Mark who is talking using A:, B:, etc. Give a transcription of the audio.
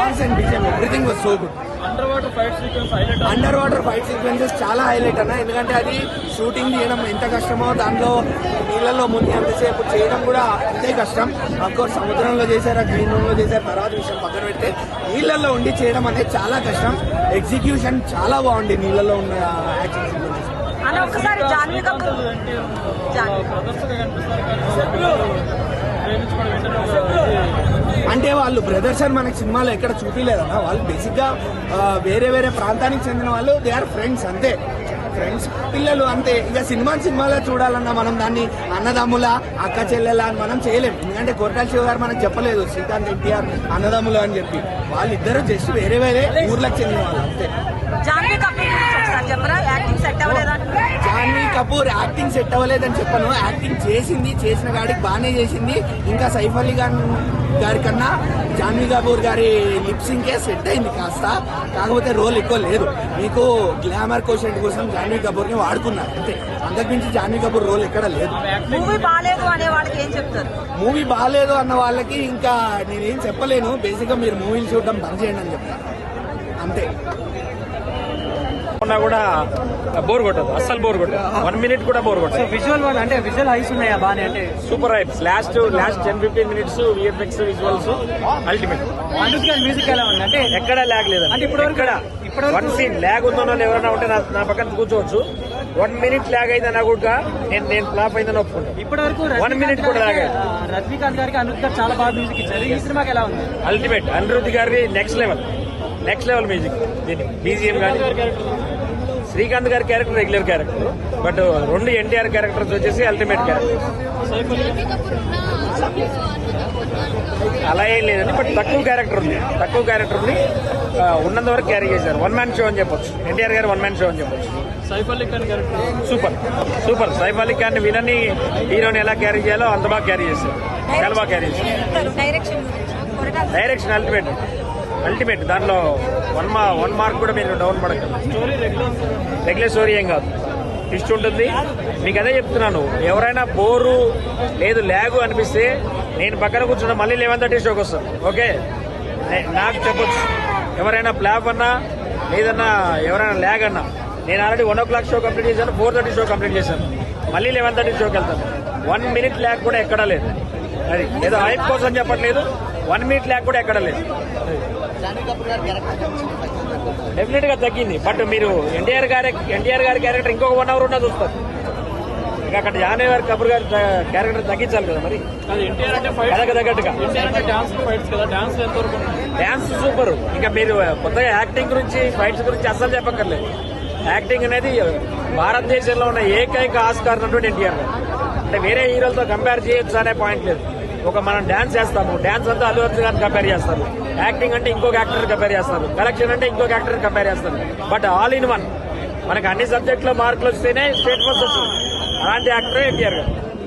A: Songs and BGM everything was so good. Under water fight sequences చాలా highlight అన్న. ఎందుకంటే అది షూటింగ్ చేయడం ఎంత కష్టమో దాంట్లో నీళ్ళల్లో మునిగి అంతసేపు చేయడం కూడా అంతే కష్టం. అఫ్కోర్స్ సముద్రంలో చేశారు, గ్రీన్ రూమ్ లో చేశారు, తర్వాత విషయం పక్కన పెడితే నీళ్ళల్లో ఉండి చేయడం అనేది చాలా కష్టం. ఎగ్జిక్యూషన్ చాలా బాగుంది నీళ్ళల్లో ఉన్న యాక్షన్ సీక్వెన్సెస్. అంటే వాళ్ళు బ్రదర్స్ అని మనకి సినిమాలో ఎక్కడ చూపించలేదన్నా. వాళ్ళు బేసిక్ గా వేరే వేరే ప్రాంతానికి చెందిన వాళ్ళు, దే ఆర్ ఫ్రెండ్స్ అంతే. ఫ్రెండ్స్ పిల్లలు అంతే. ఇక సినిమాలో చూడాలన్నా మనం దాన్ని అన్నదమ్ముల అక్క చెల్లెల అని మనం చేయలేము. ఎందుకంటే కొరటాల శివ గారు మనకు చెప్పలేదు శ్రీకాంత్ ఎన్టీఆర్ అన్నదమ్ములు అని చెప్పి. వాళ్ళిద్దరూ జస్ట్ వేరే వేరే ఊర్లకు చెందిన వాళ్ళు అంతే.
B: జాన్వీ
A: కపూర్ యాక్టింగ్ సెట్ అవ్వలేదని చెప్పను. యాక్టింగ్ చేసిన గాడికి బాగానే చేసింది. ఇంకా సైఫ్ అలీ ఖాన్ గారి కన్నా జాన్వీ కపూర్ గారి లిప్సింగ్కే సెట్ అయింది కాస్త. కాకపోతే రోల్ ఎక్కువ లేదు. మీకు గ్లామర్ కోషెంట్ కోసం జాన్వీ కపూర్ ని వాడుకున్నారు అంతే. అంతకు మించి జాన్వీ కపూర్ రోల్ ఎక్కడ లేదు.
B: మూవీ బాగాలేదు అనే వాళ్ళకి ఏం చెప్తారు?
A: మూవీ బాగాలేదు అన్న వాళ్ళకి ఇంకా నేనేం చెప్పలేను. బేసిక్ గా మీరు మూవీలు చూడడం బంద్ చేయండి అని చెప్తాను అంతే.
C: కూడా బోర్ కొట్టదు, అస్సలు బోర్ కొట్టదు. 1 minute కూడా బోర్ కొట్టదు.
D: విజువల్ అంటే విజువల్ హైస్ ఉన్నాయా బానే? అంటే
C: super hypes. Last 10-15 minutes VFX visuals ultimate.
D: Anushka music ఎలా ఉంది? అంటే
C: ఎక్కడా ల్యాగ్ లేదు.
D: అంటే ఇప్పుడు
C: వన్ సీన్ ల్యాగ్ ఉందో ఎవరైనా ఉంటే నా పక్కన కూర్చోవచ్చు. 1 minute ల్యాగ్ అయిందన్నా కూడా నేను ఫ్లాప్ అయిందని ఒప్పుకుంటాను.
D: ఇప్పటి వరకు
C: 1 minute కూడా ల్యాగ్ అయింది.
D: రజనీకాంత్ గారికి అనిరుద్ధ్ గారు చాలా బాగా మ్యూజిక్ ఇచ్చారు. ఈ సినిమాకి ఎలా ఉంది?
C: అల్టిమేట్. అనిరుద్ధ్ గారి నెక్స్ట్ లెవెల్ మ్యూజిక్. దీన్ని బీజిఎం కానీ. శ్రీకాంత్ గారి character regular character, but 2 NTR characters వచ్చేసి అల్టిమేట్ క్యారెక్టర్. అలా ఏం లేదండి, బట్ తక్కువ క్యారెక్టర్ ఉంది. ఉన్నంత వరకు క్యారీ చేశారు. 1 man షో అని చెప్పొచ్చు. ఎన్టీఆర్ గారు 1 man షో అని చెప్పొచ్చు.
D: Saif Ali Khan character
C: super. సైఫ్ అలీ ఖాన్ విలని హీరోని ఎలా క్యారీ చేయాలో అంత బాగా క్యారీ చేశారు. చాలా బాగా క్యారీ చేశారు. Direction ultimate. దాంట్లో 1 mark కూడా మీరు డౌన్ పడకండి. రెగ్యులర్ స్టోరీ ఏం కాదు, ట్విస్ట్ ఉంటుంది. మీకు అదే చెప్తున్నాను, ఎవరైనా బోరు లేదు ల్యాగు అనిపిస్తే నేను పక్కన కూర్చున్నా మళ్ళీ 11:30 షోకి వస్తాను. ఓకే, నాకు చెప్పొచ్చు. ఎవరైనా ఫ్లాప్ అన్నా లేదన్నా ఎవరైనా ల్యాగ్ అన్నా, నేను ఆల్రెడీ 1 o'clock షో కంప్లీట్ చేశాను, 4:30 షో కంప్లీట్ చేశాను, మళ్ళీ 11:30 షోకి వెళ్తాను. 1 minute ల్యాగ్ కూడా ఎక్కడా లేదు. అది ఏదో హైప్ కోసం చెప్పట్లేదు. 1 minute ల్యాగ్ కూడా ఎక్కడా లేదు. డెఫినెట్ గా తగ్గింది. బట్ మీరు ఎన్టీఆర్ గారి క్యారెక్టర్ ఇంకొక 1 hour ఉన్నా చూస్తారు. ఇంకా అక్కడ జాన్వీ గారి కపూర్ గారి క్యారెక్టర్ తగ్గించాలి కదా మరి. తగ్గట్టుగా డాన్స్ సూపర్. ఇంకా మీరు కొత్తగా యాక్టింగ్ గురించి ఫైట్స్ గురించి అస్సలు చెప్పక్కర్లేదు. యాక్టింగ్ అనేది భారతదేశంలో ఉన్న ఏకైక ఆస్కార్ అన్నటువంటి ఎన్టీఆర్ గారు. అంటే వేరే హీరోలతో కంపేర్ చేయొచ్చు అనే పాయింట్ లేదు. మనం డాన్స్ చేస్తాము, డాన్స్ అంతా అల్లు అర్జున్ గారిని కంపేర్ చేస్తారు. యాక్టింగ్ అంటే ఇంకొక యాక్టర్ కంపేర్ చేస్తారు. కలెక్షన్ అంటే ఇంకొక యాక్టర్ కంపేర్ చేస్తారు. బట్ ఆల్ ఇన్ వన్ మనకు అన్ని సబ్జెక్టులో మార్కులు వస్తేనే స్టేట్ ఫస్ట్ వస్తుంది. అలాంటి యాక్టర్ ఎన్టీఆర్ గారు.